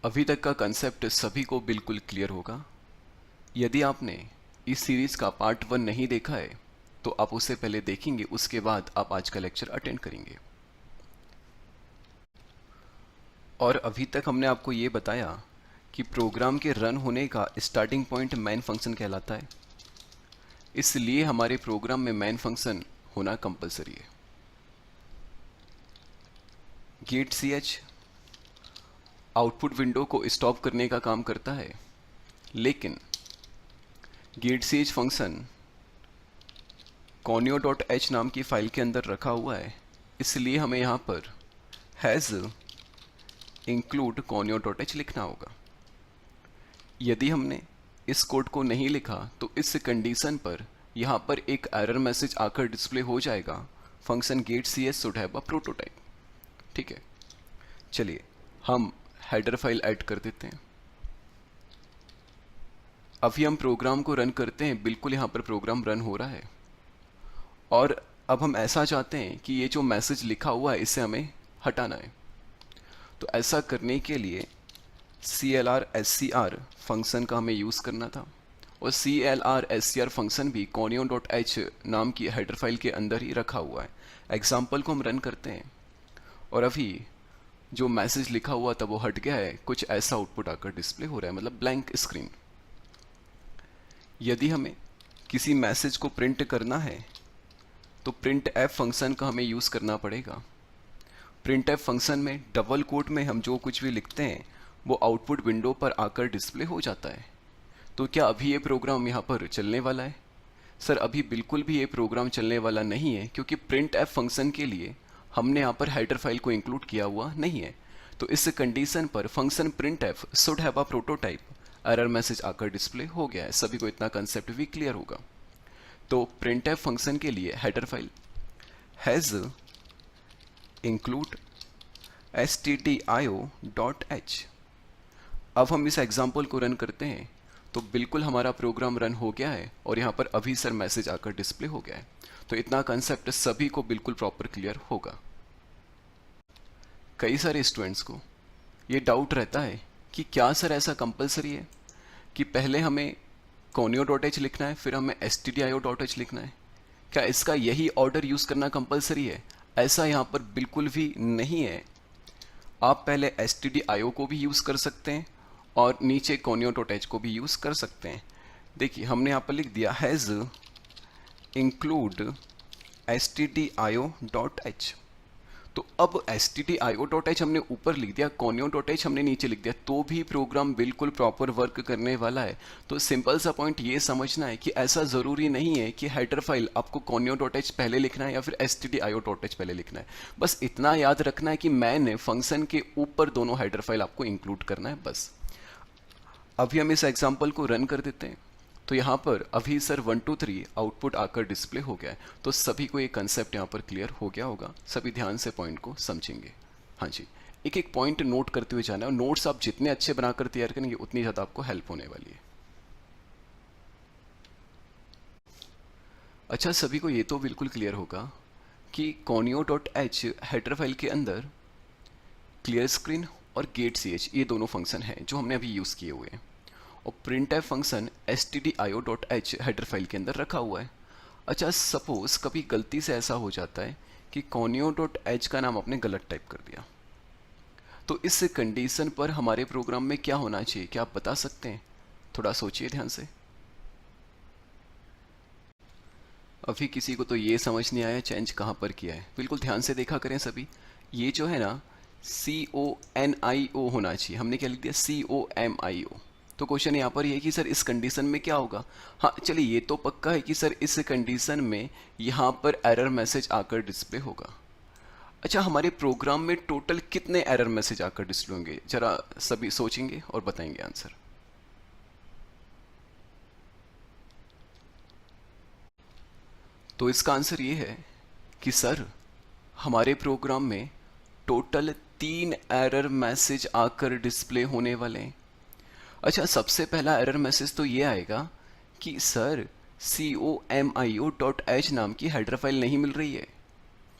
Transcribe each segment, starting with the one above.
अभी तक का कंसेप्ट सभी को बिल्कुल क्लियर होगा। यदि आपने इस सीरीज़ का पार्ट 1 नहीं देखा है तो आप उसे पहले देखेंगे, उसके बाद आप आज का लेक्चर अटेंड करेंगे। और अभी तक हमने आपको ये बताया कि प्रोग्राम के रन होने का स्टार्टिंग पॉइंट मेन फंक्शन कहलाता है, इसलिए हमारे प्रोग्राम में मेन फंक्शन होना कंपलसरी है। गेट ch आउटपुट विंडो को स्टॉप करने का काम करता है, लेकिन गेट ch फंक्शन conio.h नाम की फाइल के अंदर रखा हुआ है, इसलिए हमें यहाँ पर हैज़ इंक्लूड conio.h लिखना होगा। यदि हमने इस कोड को नहीं लिखा तो इस कंडीशन पर यहाँ पर एक एरर मैसेज आकर डिस्प्ले हो जाएगा, function get cs should have a prototype. ठीक है, चलिए हम हेडर फाइल ऐड कर देते हैं। अभी हम प्रोग्राम को रन करते हैं, बिल्कुल यहाँ पर प्रोग्राम रन हो रहा है और अब हम ऐसा चाहते हैं कि ये जो मैसेज लिखा हुआ है इसे हमें हटाना है। तो ऐसा करने के लिए CLR फंक्शन का हमें यूज़ करना था और CLR फंक्शन भी conio.h नाम की हेडर फाइल के अंदर ही रखा हुआ है। एग्जाम्पल को हम रन करते हैं और अभी जो मैसेज लिखा हुआ था वो हट गया है, कुछ ऐसा आउटपुट आकर डिस्प्ले हो रहा है, मतलब ब्लैंक स्क्रीन। यदि हमें किसी मैसेज को प्रिंट करना है तो printf फंक्शन का हमें यूज़ करना पड़ेगा। printf फंक्शन में डबल कोट में हम जो कुछ भी लिखते हैं वो आउटपुट विंडो पर आकर डिस्प्ले हो जाता है। तो क्या अभी ये प्रोग्राम यहाँ पर चलने वाला है? सर अभी बिल्कुल भी ये प्रोग्राम चलने वाला नहीं है, क्योंकि printf फंक्शन के लिए हमने यहाँ पर हेडर फाइल को इंक्लूड किया हुआ नहीं है। तो इस कंडीशन पर function printf should have a prototype error message आकर डिस्प्ले हो गया है। सभी को इतना कंसेप्ट भी क्लियर होगा। तो printf फंक्शन के लिए header file has include stdio.h। अब हम इस एग्जाम्पल को रन करते हैं तो बिल्कुल हमारा प्रोग्राम रन हो गया है और यहाँ पर अभी सर मैसेज आकर डिस्प्ले हो गया है। तो इतना कंसेप्ट सभी को बिल्कुल प्रॉपर क्लियर होगा। कई सारे स्टूडेंट्स को ये डाउट रहता है कि क्या सर ऐसा कंपलसरी है कि पहले हमें conio.h लिखना है फिर हमें stdio.h लिखना है? क्या इसका यही ऑर्डर यूज़ करना कंपलसरी है? ऐसा यहाँ पर बिल्कुल भी नहीं है। आप पहले stdio को भी यूज़ कर सकते हैं और नीचे conio.h को भी यूज़ कर सकते हैं। देखिए हमने यहाँ पर लिख दिया हैज़ इंक्लूड stdio.h। तो अब stdio.h हमने ऊपर लिख दिया, conio.h हमने नीचे लिख दिया, तो भी प्रोग्राम बिल्कुल प्रॉपर वर्क करने वाला है। तो सिंपल सा पॉइंट ये समझना है कि ऐसा ज़रूरी नहीं है कि हेडर फाइल आपको conio.h पहले लिखना है या फिर stdio.h पहले लिखना है। बस इतना याद रखना है कि मैंने फंक्शन के ऊपर दोनों हेडर फाइल आपको इंक्लूड करना है बस। अभी हम इस एग्जाम्पल को रन कर देते हैं तो यहाँ पर अभी सर 1 2 3 आउटपुट आकर डिस्प्ले हो गया है। तो सभी को ये कंसेप्ट यहाँ पर क्लियर हो गया होगा, सभी ध्यान से पॉइंट को समझेंगे। हाँ जी, एक एक पॉइंट नोट करते हुए जाना है और नोट्स आप जितने अच्छे बनाकर तैयार करेंगे उतनी ज़्यादा आपको हेल्प होने वाली है। अच्छा, सभी को ये तो बिल्कुल क्लियर होगा कि conio.h हेडर फाइल के अंदर क्लियर स्क्रीन और गेट ch ये दोनों फंक्शन हैं जो हमने अभी यूज़ किए हुए हैं और printf function stdio.h header file के अंदर रखा हुआ है। अच्छा, सपोज कभी गलती से ऐसा हो जाता है कि conio.h का नाम आपने गलत टाइप कर दिया, तो इस कंडीशन पर हमारे प्रोग्राम में क्या होना चाहिए, क्या आप बता सकते हैं? थोड़ा सोचिए ध्यान से। अभी किसी को तो ये समझ नहीं आया चेंज कहाँ पर किया है। बिल्कुल ध्यान से देखा करें सभी। ये जो है ना CONIO होना चाहिए, हमने क्या लिख दिया COMIO। तो क्वेश्चन यहाँ पर ये है कि सर इस कंडीशन में क्या होगा? हाँ चलिए, ये तो पक्का है कि सर इस कंडीशन में यहाँ पर एरर मैसेज आकर डिस्प्ले होगा। अच्छा, हमारे प्रोग्राम में टोटल कितने एरर मैसेज आकर डिस्प्ले होंगे? जरा सभी सोचेंगे और बताएंगे आंसर। तो इसका आंसर ये है कि सर हमारे प्रोग्राम में टोटल 3 एरर मैसेज आकर डिस्प्ले होने वाले हैं। अच्छा, सबसे पहला एरर मैसेज तो ये आएगा कि सर COMIO.h नाम की हेडर फाइल नहीं मिल रही है,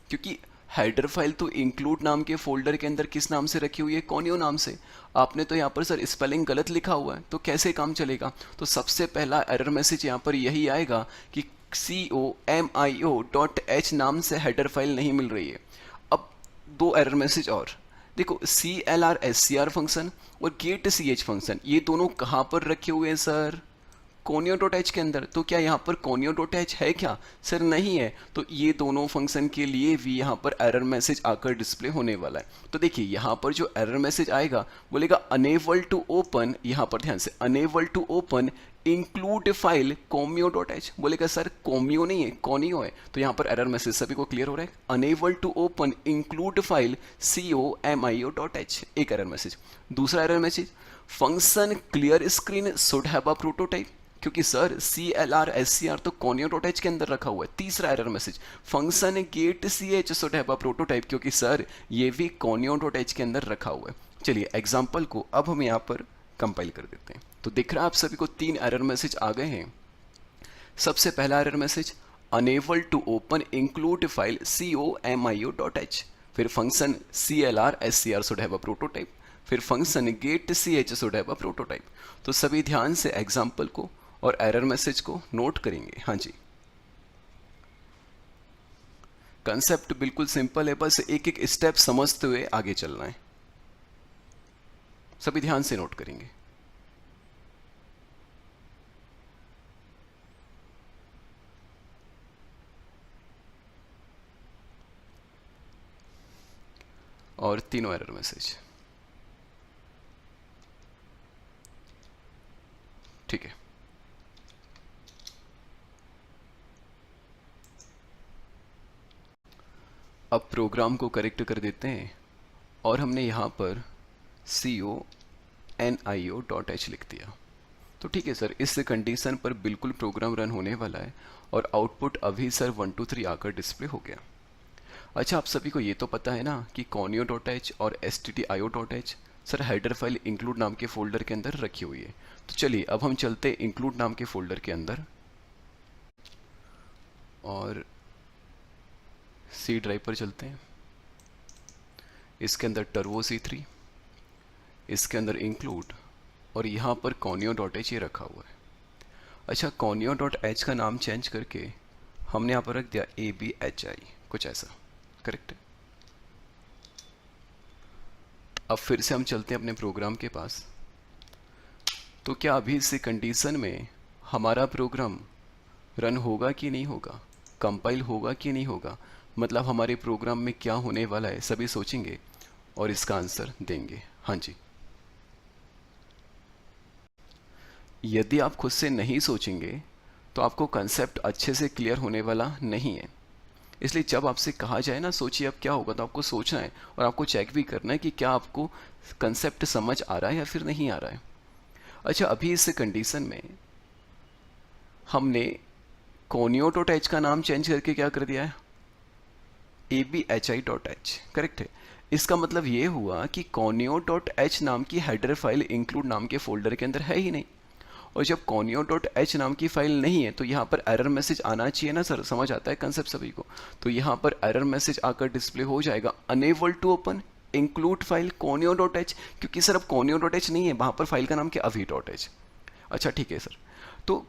क्योंकि हेडर फाइल तो इंक्लूड नाम के फोल्डर के अंदर किस नाम से रखी हुई है, कोनियो नाम से। आपने तो यहाँ पर सर स्पेलिंग गलत लिखा हुआ है, तो कैसे काम चलेगा। तो सबसे पहला एरर मैसेज यहाँ पर यही आएगा कि comio.h नाम से हेडर फाइल नहीं मिल रही है। अब दो एरर मैसेज और देखो, CLR SCR फंक्शन और getch फंक्शन, ये दोनों कहाँ पर रखे हुए हैं सर, conio.h के अंदर। तो क्या यहाँ पर conio.h है क्या, सर नहीं है। तो ये दोनों फंक्शन के लिए भी यहाँ पर एरर मैसेज आकर डिस्प्ले होने वाला है। तो देखिए यहाँ पर जो एरर मैसेज आएगा बोलेगा अनेबल टू ओपन, यहाँ पर ध्यान से unable to open include file comio.h। बोलेगा सर कोमियो नहीं है, कोनियो है। तो यहाँ पर एरर मैसेज सभी को क्लियर हो रहा है, unable to open include file comio.h, एक एरर मैसेज। दूसरा error message, function clear screen should have a prototype, क्योंकि सर CLR SCR तो conio.h के अंदर रखा हुआ है। तीसरा error message, function getch should have a prototype, क्योंकि सर ये भी conio.h के अंदर रखा हुआ है। चलिए एग्जांपल को अब हम यहाँ पर कंपाइल कर देते हैं। तो दिख रहा है आप सभी को तीन एरर मैसेज आ गए हैं। सबसे पहला error message, unable to open include file comio.h, फिर function CLR SCR should have a prototype, फिर function getch should have a prototype. तो सभी ध्यान से एग्जांपल को और एरर मैसेज को नोट करेंगे। हाँ जी, कंसेप्ट बिल्कुल सिंपल है, बस एक एक स्टेप समझते हुए आगे चलना है। सभी ध्यान से नोट करेंगे। और तीनों एरर मैसेज, ठीक है। अब प्रोग्राम को करेक्ट कर देते हैं और हमने यहाँ पर conio.h लिख दिया। तो ठीक है सर, इस कंडीशन पर बिल्कुल प्रोग्राम रन होने वाला है और आउटपुट अभी सर 1 2 3 आकर डिस्प्ले हो गया। अच्छा, आप सभी को ये तो पता है ना कि conio.h और stdio.h sir header file include नाम के फोल्डर के अंदर रखी हुई है। तो चलिए अब हम चलते हैं इंक्लूड नाम के फोल्डर के अंदर और सी ड्राइव पर चलते हैं। इसके अंदर टर्बो C3, इसके अंदर इंक्लूड, और यहाँ पर conio.h ये रखा हुआ है। अच्छा, conio.h का नाम चेंज करके हमने यहाँ पर रख दिया ABHI, कुछ ऐसा, करेक्ट है। अब फिर से हम चलते हैं अपने प्रोग्राम के पास। तो क्या अभी इस कंडीशन में हमारा प्रोग्राम रन होगा कि नहीं होगा, कंपाइल होगा कि नहीं होगा, मतलब हमारे प्रोग्राम में क्या होने वाला है, सभी सोचेंगे और इसका आंसर देंगे। हाँ जी, यदि आप खुद से नहीं सोचेंगे तो आपको कंसेप्ट अच्छे से क्लियर होने वाला नहीं है। इसलिए जब आपसे कहा जाए ना सोचिए अब क्या होगा, तो आपको सोचना है और आपको चेक भी करना है कि क्या आपको कंसेप्ट समझ आ रहा है या फिर नहीं आ रहा है। अच्छा, अभी इस कंडीशन में हमने conio.h का नाम चेंज करके क्या कर दिया है, ABHI.h, करेक्ट है। इसका मतलब ये हुआ कि conio.h नाम की हेडर फाइल इंक्लूड नाम के फोल्डर के अंदर है ही नहीं। और जब conio.h नाम की फाइल नहीं है तो यहाँ पर एरर मैसेज आना चाहिए ना सर, समझ आता है कंसेप्ट सभी को। तो यहाँ पर एरर मैसेज आकर डिस्प्ले हो जाएगा unable to open include file conio.h, क्योंकि सर अब conio.h नहीं है, वहाँ पर फाइल का नाम क्या avi.h। अच्छा ठीक है सर, तो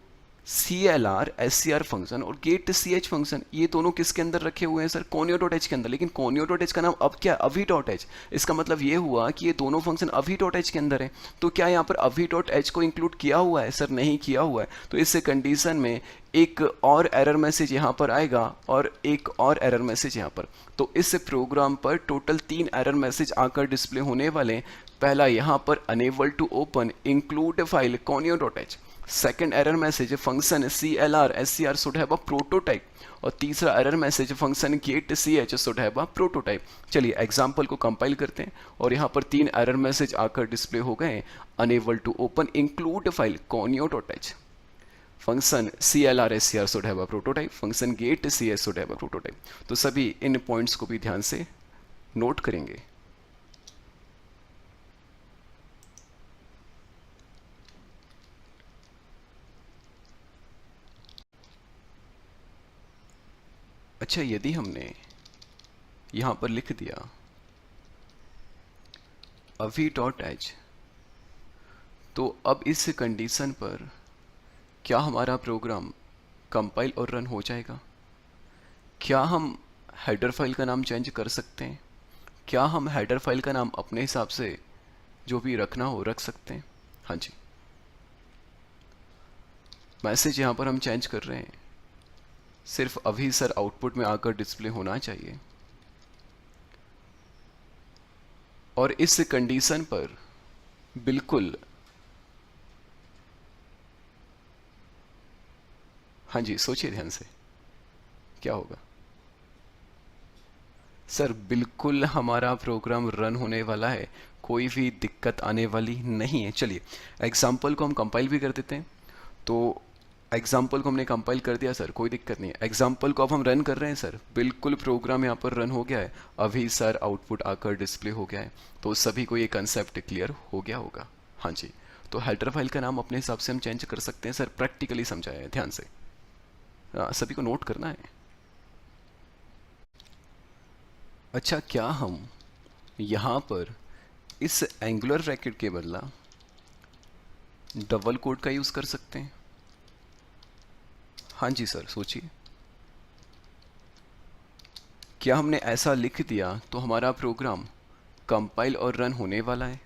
CLR SCR फंक्शन और getch फंक्शन ये दोनों किसके अंदर रखे हुए हैं सर, conio.h के अंदर। लेकिन conio.h का नाम अब क्या avi.h, इसका मतलब ये हुआ कि ये दोनों फंक्शन avi.h के अंदर है। तो क्या यहाँ पर avi.h को इंक्लूड किया हुआ है सर, नहीं किया हुआ है। तो इस कंडीशन में एक और एरर मैसेज यहाँ पर आएगा और एक और एरर मैसेज यहाँ पर। तो इस प्रोग्राम पर टोटल 3 एरर मैसेज आकर डिस्प्ले होने वाले। पहला यहाँ पर unable to open include file conio.h, second error message function CLR SCR should have a prototype, और तीसरा error message function getch should have a prototype. चलिए एग्जांपल को कंपाइल करते हैं और यहाँ पर 3 एरर मैसेज आकर डिस्प्ले हो गए। Unable to open include file conio.h, function CLR SCR should have a prototype, function getch should have a prototype. तो सभी इन पॉइंट्स को भी ध्यान से नोट करेंगे। अच्छा, यदि हमने यहाँ पर लिख दिया अभी डॉट एच, तो अब इस कंडीशन पर क्या हमारा प्रोग्राम कंपाइल और रन हो जाएगा? क्या हम हेडर फाइल का नाम चेंज कर सकते हैं? क्या हम हेडर फाइल का नाम अपने हिसाब से जो भी रखना हो रख सकते हैं? हाँ जी, मैसेज यहाँ पर हम चेंज कर रहे हैं, सिर्फ अभी सर आउटपुट में आकर डिस्प्ले होना चाहिए। और इस कंडीशन पर बिल्कुल, हाँ जी सोचिए ध्यान से, क्या होगा? सर बिल्कुल हमारा प्रोग्राम रन होने वाला है, कोई भी दिक्कत आने वाली नहीं है। चलिए एग्जाम्पल को हम कंपाइल भी कर देते हैं। तो एग्जाम्पल को हमने कंपाइल कर दिया सर, कोई दिक्कत नहीं है। एग्जाम्पल को अब हम रन कर रहे हैं सर, बिल्कुल प्रोग्राम यहाँ पर रन हो गया है, अभी सर आउटपुट आकर डिस्प्ले हो गया है। तो सभी को ये कंसेप्ट क्लियर हो गया होगा। हाँ जी, तो हेडर फाइल का नाम अपने हिसाब से हम चेंज कर सकते हैं सर, प्रैक्टिकली समझाया है ध्यान से। सभी को नोट करना है। अच्छा, क्या हम यहाँ पर इस एंगुलर ब्रैकेट के बदला डबल कोट का यूज़ कर सकते हैं? हाँ जी सर सोचिए, क्या हमने ऐसा लिख दिया तो हमारा प्रोग्राम कंपाइल और रन होने वाला है?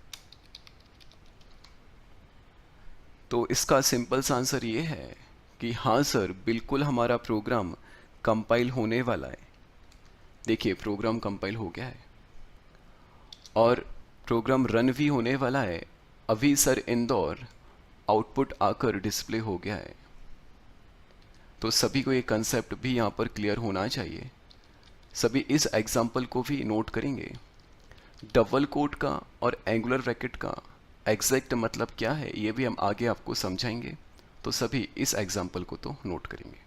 तो इसका सिंपल सा आंसर ये है कि हाँ सर, बिल्कुल हमारा प्रोग्राम कंपाइल होने वाला है। देखिए प्रोग्राम कंपाइल हो गया है और प्रोग्राम रन भी होने वाला है। अभी सर इंदौर आउटपुट आकर डिस्प्ले हो गया है। तो सभी को ये कंसेप्ट भी यहाँ पर क्लियर होना चाहिए। सभी इस एग्जाम्पल को भी नोट करेंगे। डबल कोट का और एंगुलर ब्रैकेट का एग्जैक्ट मतलब क्या है ये भी हम आगे आपको समझाएंगे। तो सभी इस एग्जाम्पल को तो नोट करेंगे।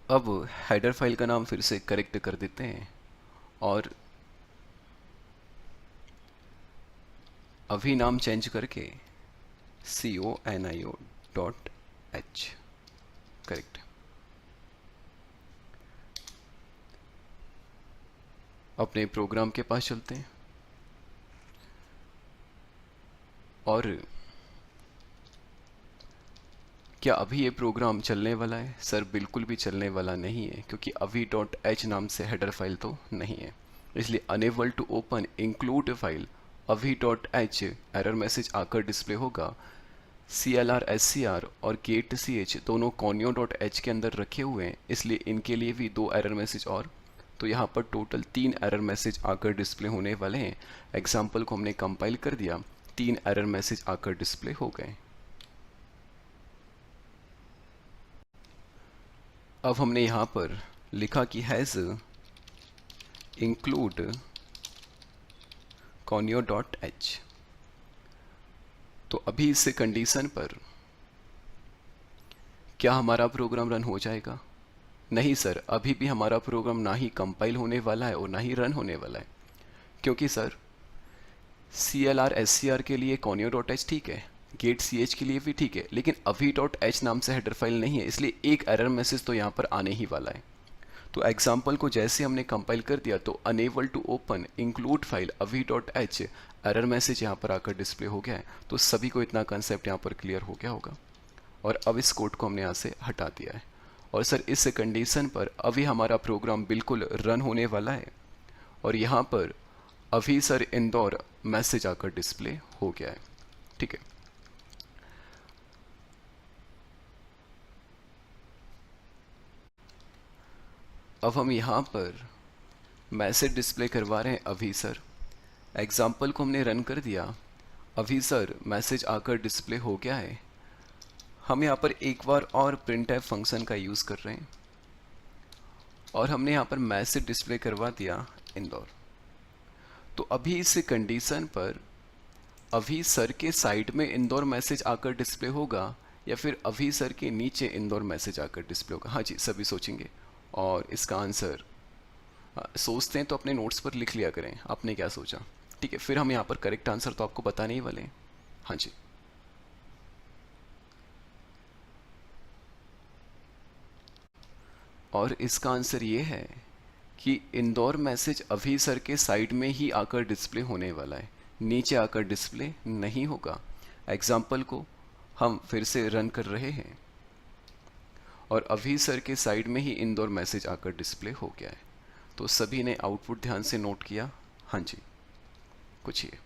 अब हेडर फाइल का नाम फिर से करेक्ट कर देते हैं और अभी नाम चेंज करके conio.h करेक्ट। अपने प्रोग्राम के पास चलते हैं और क्या अभी ये प्रोग्राम चलने वाला है? सर बिल्कुल भी चलने वाला नहीं है, क्योंकि अभी डॉट एच नाम से हेडर फाइल तो नहीं है, इसलिए unable to open include file अभी डॉट एच एरर मैसेज आकर डिस्प्ले होगा। CLR SCR और गेट CH दोनों conio.h के अंदर रखे हुए हैं, इसलिए इनके लिए भी 2 एरर मैसेज और, तो यहाँ पर टोटल 3 एरर मैसेज आकर डिस्प्ले होने वाले हैं। एग्जाम्पल को हमने कंपाइल कर दिया, 3 एरर मैसेज आकर डिस्प्ले हो गए। अब हमने यहाँ पर लिखा कि हैज़ इंक्लूड conio.h, तो अभी इस कंडीशन पर क्या हमारा प्रोग्राम रन हो जाएगा? नहीं सर, अभी भी हमारा प्रोग्राम ना ही कंपाइल होने वाला है और ना ही रन होने वाला है, क्योंकि सर CLR SCR के लिए conio.h ठीक है, गेट CH के लिए भी ठीक है, लेकिन अभी .h नाम से हेडर फाइल नहीं है, इसलिए एक एरर मैसेज तो यहाँ पर आने ही वाला है। तो एग्जाम्पल को जैसे हमने कंपाइल कर दिया तो unable to open include file अभी .h एरर मैसेज यहाँ पर आकर डिस्प्ले हो गया है। तो सभी को इतना कंसेप्ट यहाँ पर क्लियर हो गया होगा। और अब इस कोड को हमने यहाँ से हटा दिया है और सर इस कंडीशन पर अभी हमारा प्रोग्राम बिल्कुल रन होने वाला है और यहाँ पर अभी सर इंदौर मैसेज आकर डिस्प्ले हो गया है। ठीक है, अब हम यहाँ पर मैसेज डिस्प्ले करवा रहे हैं अभी सर। एग्जाम्पल को हमने रन कर दिया, अभी सर मैसेज आकर डिस्प्ले हो गया है। हम यहाँ पर एक बार और printf फंक्शन का यूज़ कर रहे हैं और हमने यहाँ पर मैसेज डिस्प्ले करवा दिया इंदौर। तो अभी इस कंडीशन पर अभी सर के साइड में इंदौर मैसेज आकर डिस्प्ले होगा या फिर अभी सर के नीचे इंदौर मैसेज आकर डिस्प्ले होगा? हाँ जी, सभी सोचेंगे और इसका आंसर सोचते हैं तो अपने नोट्स पर लिख लिया करें आपने क्या सोचा। ठीक है, फिर हम यहाँ पर करेक्ट आंसर तो आपको बताने ही वाले हैं। हाँ जी, और इसका आंसर ये है कि इंदौर मैसेज अभी सर के साइड में ही आकर डिस्प्ले होने वाला है, नीचे आकर डिस्प्ले नहीं होगा। एग्जाम्पल को हम फिर से रन कर रहे हैं और अभी सर के साइड में ही इंदौर मैसेज आकर डिस्प्ले हो गया है। तो सभी ने आउटपुट ध्यान से नोट किया? हाँ जी, कुछ ये।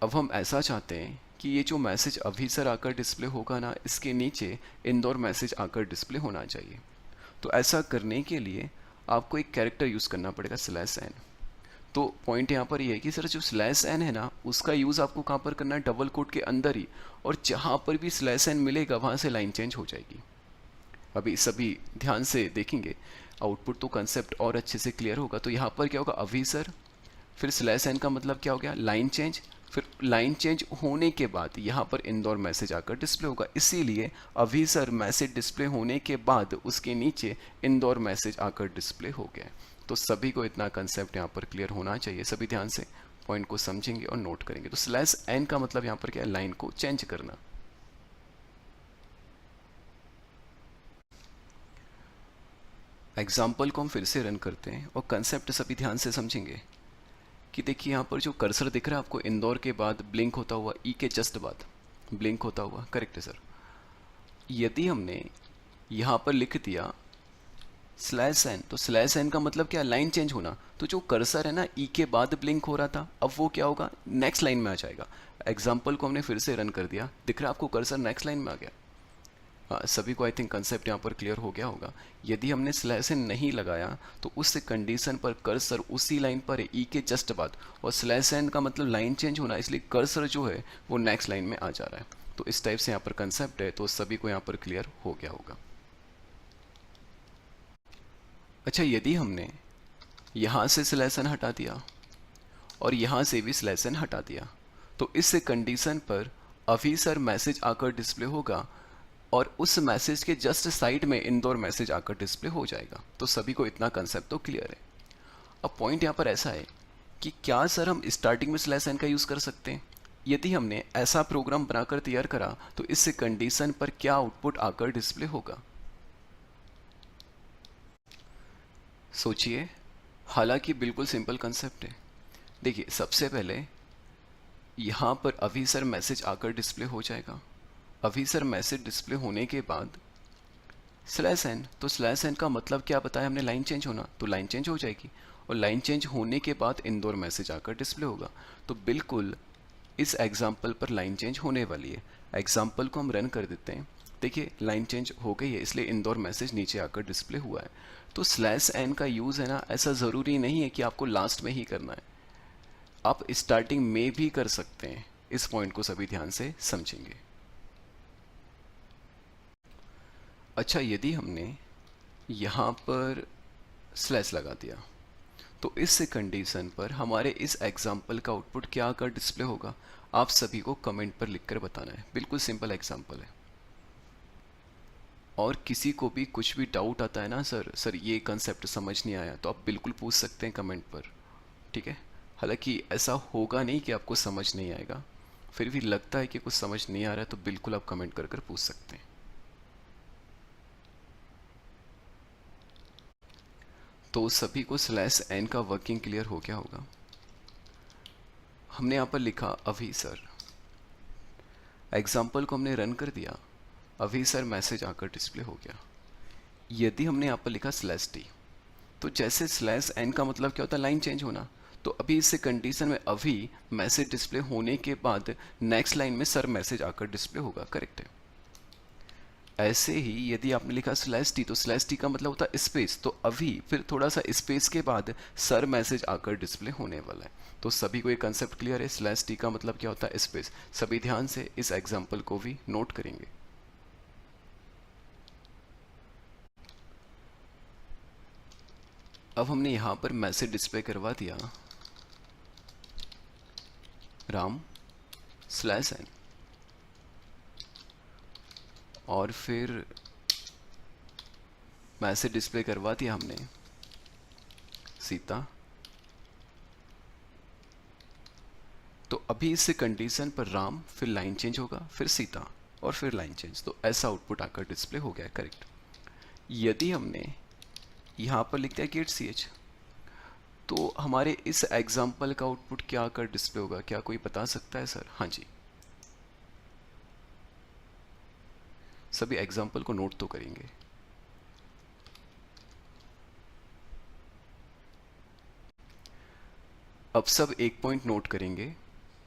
अब हम ऐसा चाहते हैं कि ये जो मैसेज अभी सर आकर डिस्प्ले होगा ना, इसके नीचे इंदौर मैसेज आकर डिस्प्ले होना चाहिए। तो ऐसा करने के लिए आपको एक कैरेक्टर यूज़ करना पड़ेगा, /n। तो पॉइंट यहाँ पर ये है कि सर जो /n है ना, उसका यूज़ आपको कहाँ पर करना है, डबल कोट के अंदर ही, और जहाँ पर भी /n मिलेगा वहाँ से लाइन चेंज हो जाएगी। अभी सभी ध्यान से देखेंगे आउटपुट तो कंसेप्ट और अच्छे से क्लियर होगा। तो यहाँ पर क्या होगा, अभी सर, फिर /n का मतलब क्या हो गया, लाइन चेंज, फिर लाइन चेंज होने के बाद यहाँ पर इंदौर मैसेज आकर डिस्प्ले होगा। इसीलिए अभी सर मैसेज डिस्प्ले होने के बाद उसके नीचे इंदौर मैसेज आकर डिस्प्ले हो गया। तो सभी को इतना कंसेप्ट यहाँ पर क्लियर होना चाहिए। सभी ध्यान से पॉइंट को समझेंगे और नोट करेंगे। तो /n का मतलब यहाँ पर क्या है, लाइन को चेंज करना। एग्जाम्पल को हम फिर से रन करते हैं और कंसेप्ट सभी ध्यान से समझेंगे कि देखिए यहाँ पर जो कर्सर दिख रहा है आपको, इंदौर के बाद ब्लिंक होता हुआ, ई के जस्ट बाद ब्लिंक होता हुआ, करेक्ट है सर। यदि हमने यहाँ पर लिख दिया /n, तो /n का मतलब क्या, लाइन चेंज होना। तो जो कर्सर है ना, ई के बाद ब्लिंक हो रहा था, अब वो क्या होगा, नेक्स्ट लाइन में आ जाएगा। एग्जाम्पल को हमने फिर से रन कर दिया, दिख रहा है आपको कर्सर नेक्स्ट लाइन में आ गया। सभी को आई थिंक कंसेप्ट यहाँ पर क्लियर हो गया होगा। यदि हमने /n नहीं लगाया तो उस कंडीशन पर कर्सर उसी लाइन पर है, ई के जस्ट बाद, और /n का मतलब लाइन चेंज होना, इसलिए कर्सर जो है वो नेक्स्ट लाइन में आ जा रहा है। तो इस टाइप से यहाँ पर कंसेप्ट है, तो सभी को यहाँ पर क्लियर हो गया होगा। अच्छा, यदि हमने यहाँ से /n हटा दिया और यहाँ से भी /n हटा दिया, तो इस कंडीशन पर अभी सर मैसेज आकर डिस्प्ले होगा और उस मैसेज के जस्ट साइड में इंदौर मैसेज आकर डिस्प्ले हो जाएगा। तो सभी को इतना कंसेप्ट तो क्लियर है। अब पॉइंट यहाँ पर ऐसा है कि क्या सर हम स्टार्टिंग में /n का यूज़ कर सकते हैं? यदि हमने ऐसा प्रोग्राम बनाकर तैयार करा तो इस कंडीशन पर क्या आउटपुट आकर डिस्प्ले होगा? सोचिए। हालांकि बिल्कुल सिंपल कंसेप्ट है। देखिए, सबसे पहले यहाँ पर अभी सर मैसेज आकर डिस्प्ले हो जाएगा। अभी सर मैसेज डिस्प्ले होने के बाद /n, तो /n का मतलब क्या बताया हमने, लाइन चेंज होना, तो लाइन चेंज हो जाएगी, और लाइन चेंज होने के बाद इंदौर मैसेज आकर डिस्प्ले होगा। तो बिल्कुल इस एग्जाम्पल पर लाइन चेंज होने वाली है। एग्जाम्पल को हम रन कर देते हैं। देखिए, लाइन चेंज हो गई है, इसलिए इंदौर मैसेज नीचे आकर डिस्प्ले हुआ है। तो /n का यूज़ है ना, ऐसा ज़रूरी नहीं है कि आपको लास्ट में ही करना है, आप स्टार्टिंग में भी कर सकते हैं। इस पॉइंट को सभी ध्यान से समझेंगे। अच्छा, यदि हमने यहाँ पर स्लैश लगा दिया तो इस कंडीशन पर हमारे इस एग्जाम्पल का आउटपुट क्या आकर डिस्प्ले होगा? आप सभी को कमेंट पर लिखकर बताना है। बिल्कुल सिंपल एग्जाम्पल है। और किसी को भी कुछ भी डाउट आता है ना, सर ये कंसेप्ट समझ नहीं आया, तो आप बिल्कुल पूछ सकते हैं कमेंट पर, ठीक है। हालांकि ऐसा होगा नहीं कि आपको समझ नहीं आएगा, फिर भी लगता है कि कुछ समझ नहीं आ रहा है तो बिल्कुल आप कमेंट कर पूछ सकते हैं। तो सभी को /n का वर्किंग क्लियर हो गया होगा। हमने यहाँ पर लिखा अभी सर, एग्जाम्पल को हमने रन कर दिया, अभी सर मैसेज आकर डिस्प्ले हो गया। यदि हमने यहाँ पर लिखा /t, तो जैसे /n का मतलब क्या होता है, लाइन चेंज होना, तो अभी इस कंडीशन में अभी मैसेज डिस्प्ले होने के बाद नेक्स्ट लाइन में सर मैसेज आकर डिस्प्ले होगा, करेक्ट है। ऐसे ही यदि आपने लिखा /t, तो /t का मतलब होता है स्पेस, तो अभी फिर थोड़ा सा स्पेस के बाद सर मैसेज आकर डिस्प्ले होने वाला है। तो सभी को ये कंसेप्ट क्लियर है, /t का मतलब क्या होता है, स्पेस। सभी ध्यान से इस एग्जाम्पल को भी नोट करेंगे। अब हमने यहाँ पर मैसेज डिस्प्ले करवा दिया, राम /n, और फिर मैसेज डिस्प्ले करवा दिया हमने सीता। तो अभी इस कंडीशन पर राम, फिर लाइन चेंज होगा, फिर सीता, और फिर लाइन चेंज, तो ऐसा आउटपुट आकर डिस्प्ले हो गया, करेक्ट। यदि हमने यहाँ पर लिख दिया गेट सी एच, तो हमारे इस एग्जाम्पल का आउटपुट क्या आकर डिस्प्ले होगा, क्या कोई बता सकता है सर? हाँ जी, सभी एग्जाम्पल को नोट तो करेंगे। अब सब एक पॉइंट नोट करेंगे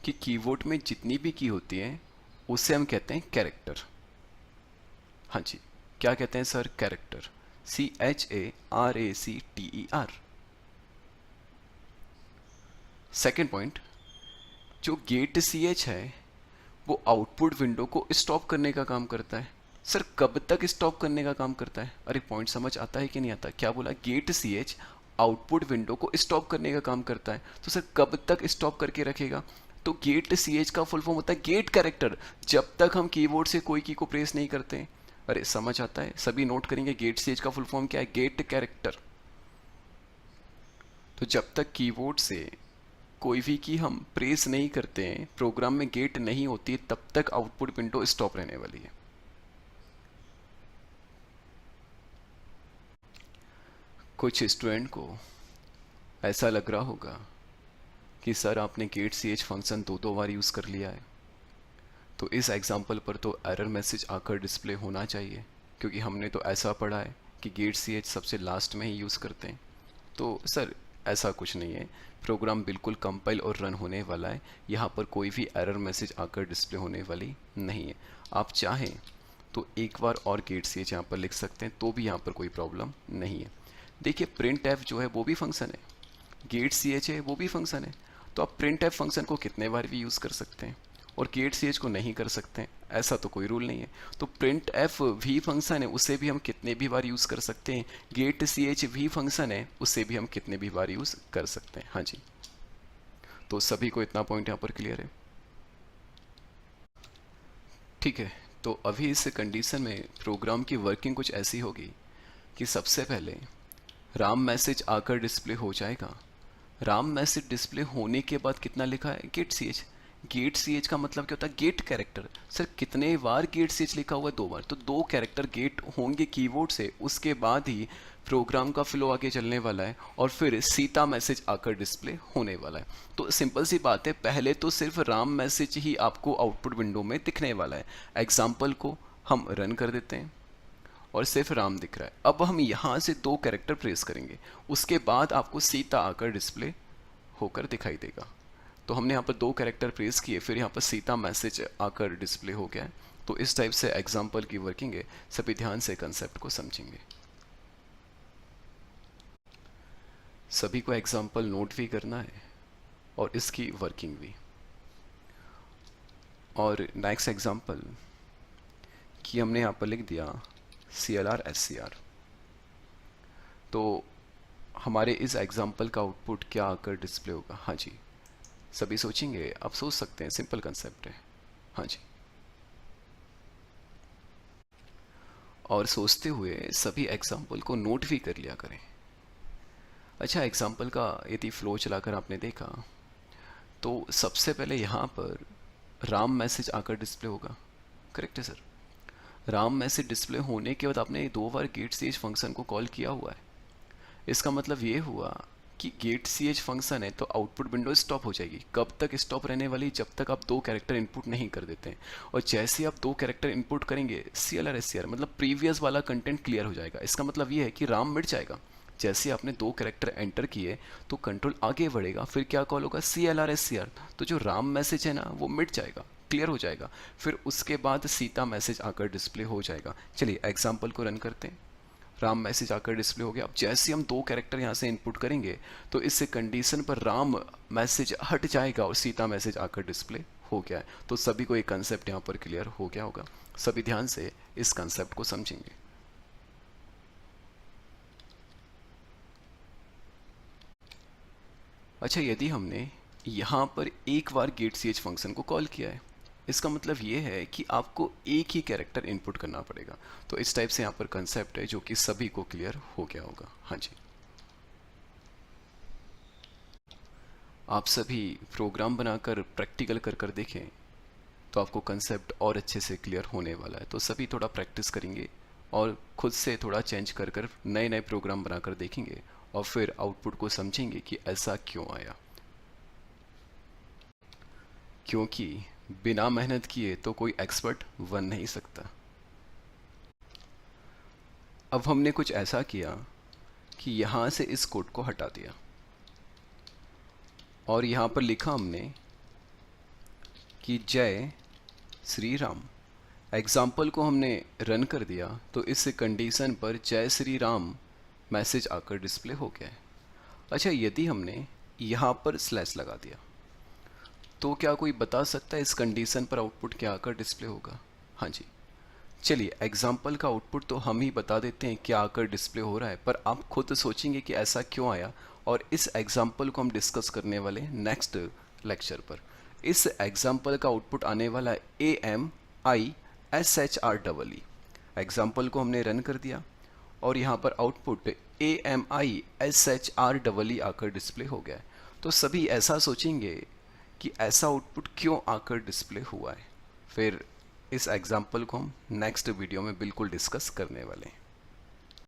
कि कीबोर्ड में जितनी भी की होती हैं उसे हम कहते हैं कैरेक्टर। हाँ जी, क्या कहते हैं sir? Character, CHARACTER। Second point, जो गेट CH है वो आउटपुट विंडो को स्टॉप करने का काम करता है। सर कब तक स्टॉप करने का काम करता है? अरे पॉइंट समझ आता है कि नहीं आता? क्या बोला? गेट CH आउटपुट विंडो को स्टॉप करने का काम करता है। तो सर कब तक स्टॉप करके रखेगा? तो गेट CH का फुल फॉर्म होता है गेट कैरेक्टर, जब तक हम कीबोर्ड से कोई की को प्रेस नहीं करते हैं। अरे समझ आता है? सभी नोट करेंगे, गेट CH का फुल फॉर्म क्या है? Get character. तो जब तक कीबोर्ड से कोई भी की हम प्रेस नहीं करते हैं, प्रोग्राम में गेट नहीं होती, तब तक आउटपुट विंडो स्टॉप रहने वाली है। कुछ स्टूडेंट को ऐसा लग रहा होगा कि सर आपने गेट CH फंक्शन दो बार यूज़ कर लिया है, तो इस एग्जांपल पर तो एरर मैसेज आकर डिस्प्ले होना चाहिए, क्योंकि हमने तो ऐसा पढ़ा है कि गेट CH सबसे लास्ट में ही यूज़ करते हैं। तो सर ऐसा कुछ नहीं है, प्रोग्राम बिल्कुल कंपाइल और रन होने वाला है, यहाँ पर कोई भी एरर मैसेज आकर डिस्प्ले होने वाली नहीं है। आप चाहें तो एक बार और गेट CH यहाँ पर लिख सकते हैं, तो भी यहाँ पर कोई प्रॉब्लम नहीं है। देखिए प्रिंट एफ जो है वो भी फंक्शन है, गेट CH है वो भी फंक्शन है, तो आप प्रिंट एफ फंक्शन को कितने बार भी यूज़ कर सकते हैं और गेट CH को नहीं कर सकते हैं, ऐसा तो कोई रूल नहीं है। तो प्रिंट एफ भी फंक्शन है, उसे भी हम कितने भी बार यूज़ कर सकते हैं। गेट CH भी फंक्शन है, उसे भी हम कितने भी बार यूज़ कर सकते हैं। हाँ जी, तो सभी को इतना पॉइंट यहाँ पर क्लियर है? ठीक है, तो अभी इस कंडीशन में प्रोग्राम की वर्किंग कुछ ऐसी होगी कि सबसे पहले राम मैसेज आकर डिस्प्ले हो जाएगा। राम मैसेज डिस्प्ले होने के बाद कितना लिखा है? Gate CH। गेट CH का मतलब क्या होता है? Get character. सर कितने बार गेट CH लिखा हुआ है? 2 बार, तो 2 कैरेक्टर गेट होंगे कीबोर्ड से, उसके बाद ही प्रोग्राम का फ्लो आगे चलने वाला है और फिर सीता मैसेज आकर डिस्प्ले होने वाला है। तो सिंपल सी बात है, पहले तो सिर्फ राम मैसेज ही आपको आउटपुट विंडो में दिखने वाला है। एग्जाम्पल को हम रन कर देते हैं और सिर्फ राम दिख रहा है। अब हम यहाँ से 2 कैरेक्टर प्रेस करेंगे, उसके बाद आपको सीता आकर डिस्प्ले होकर दिखाई देगा। तो हमने यहाँ पर 2 कैरेक्टर प्रेस किए, फिर यहाँ पर सीता मैसेज आकर डिस्प्ले हो गया है। तो इस टाइप से एग्जाम्पल की वर्किंग है, सभी ध्यान से कंसेप्ट को समझेंगे। सभी को एग्जाम्पल नोट भी करना है और इसकी वर्किंग भी। और नेक्स्ट एग्जाम्पल कि हमने यहाँ पर लिख दिया CLR SCR, तो हमारे इस एग्जाम्पल का आउटपुट क्या आकर डिस्प्ले होगा? हाँ जी, सभी सोचेंगे, आप सोच सकते हैं, सिंपल कंसेप्ट है। हाँ जी, और सोचते हुए सभी एग्जाम्पल को नोट भी कर लिया करें। अच्छा, एग्जाम्पल का यदि फ्लो चलाकर आपने देखा तो सबसे पहले यहाँ पर राम मैसेज आकर डिस्प्ले होगा, करेक्ट है सर? राम मैसेज डिस्प्ले होने के बाद आपने 2 बार गेट CH फंक्शन को कॉल किया हुआ है। इसका मतलब ये हुआ कि गेट CH फंक्शन है तो आउटपुट विंडो स्टॉप हो जाएगी। कब तक स्टॉप रहने वाली? जब तक आप 2 कैरेक्टर इनपुट नहीं कर देते हैं। और जैसे आप 2 कैरेक्टर इनपुट करेंगे, CLR SCR मतलब प्रीवियस वाला कंटेंट क्लियर हो जाएगा। इसका मतलब ये है कि राम मिट जाएगा। जैसे आपने 2 कैरेक्टर एंटर किए तो कंट्रोल आगे बढ़ेगा, फिर क्या कॉल होगा? CLR SCR, तो जो राम मैसेज है ना वो मिट जाएगा, क्लियर हो जाएगा। फिर उसके बाद सीता मैसेज आकर डिस्प्ले हो जाएगा। चलिए एग्जाम्पल को रन करते हैं। राम मैसेज आकर डिस्प्ले हो गया। अब जैसे हम 2 कैरेक्टर यहाँ से इनपुट करेंगे तो इस कंडीशन पर राम मैसेज हट जाएगा और सीता मैसेज आकर डिस्प्ले हो गया है। तो सभी को एक कंसेप्ट यहाँ पर क्लियर हो गया होगा। सभी ध्यान से इस कंसेप्ट को समझेंगे। अच्छा, यदि हमने यहाँ पर एक बार गेट CH फंक्शन को कॉल किया है, इसका मतलब ये है कि आपको एक ही कैरेक्टर इनपुट करना पड़ेगा। तो इस टाइप से यहाँ पर कंसेप्ट है जो कि सभी को क्लियर हो गया होगा। हाँ जी, आप सभी प्रोग्राम बनाकर प्रैक्टिकल कर कर देखें तो आपको कंसेप्ट और अच्छे से क्लियर होने वाला है। तो सभी थोड़ा प्रैक्टिस करेंगे और खुद से थोड़ा चेंज कर कर नए नए प्रोग्राम बनाकर देखेंगे और फिर आउटपुट को समझेंगे कि ऐसा क्यों आया। क्योंकि बिना मेहनत किए तो कोई एक्सपर्ट बन नहीं सकता। अब हमने कुछ ऐसा किया कि यहाँ से इस कोड को हटा दिया और यहाँ पर लिखा हमने कि जय श्री राम। एग्जाम्पल को हमने रन कर दिया तो इस कंडीशन पर जय श्री राम मैसेज आकर डिस्प्ले हो गया है। अच्छा, यदि हमने यहाँ पर स्लैश लगा दिया तो क्या कोई बता सकता है इस कंडीशन पर आउटपुट क्या आकर डिस्प्ले होगा? हाँ जी, चलिए एग्जाम्पल का आउटपुट तो हम ही बता देते हैं क्या आकर डिस्प्ले हो रहा है, पर आप खुद सोचेंगे कि ऐसा क्यों आया, और इस एग्जाम्पल को हम डिस्कस करने वाले नेक्स्ट लेक्चर पर। इस एग्जाम्पल का आउटपुट आने वाला है AMISHREE। एग्जाम्पल को हमने रन कर दिया और यहाँ पर आउटपुट AMISHREE आकर डिस्प्ले हो गया है। तो सभी ऐसा सोचेंगे कि ऐसा आउटपुट क्यों आकर डिस्प्ले हुआ है। फिर इस एग्जाम्पल को हम नेक्स्ट वीडियो में बिल्कुल डिस्कस करने वाले हैं।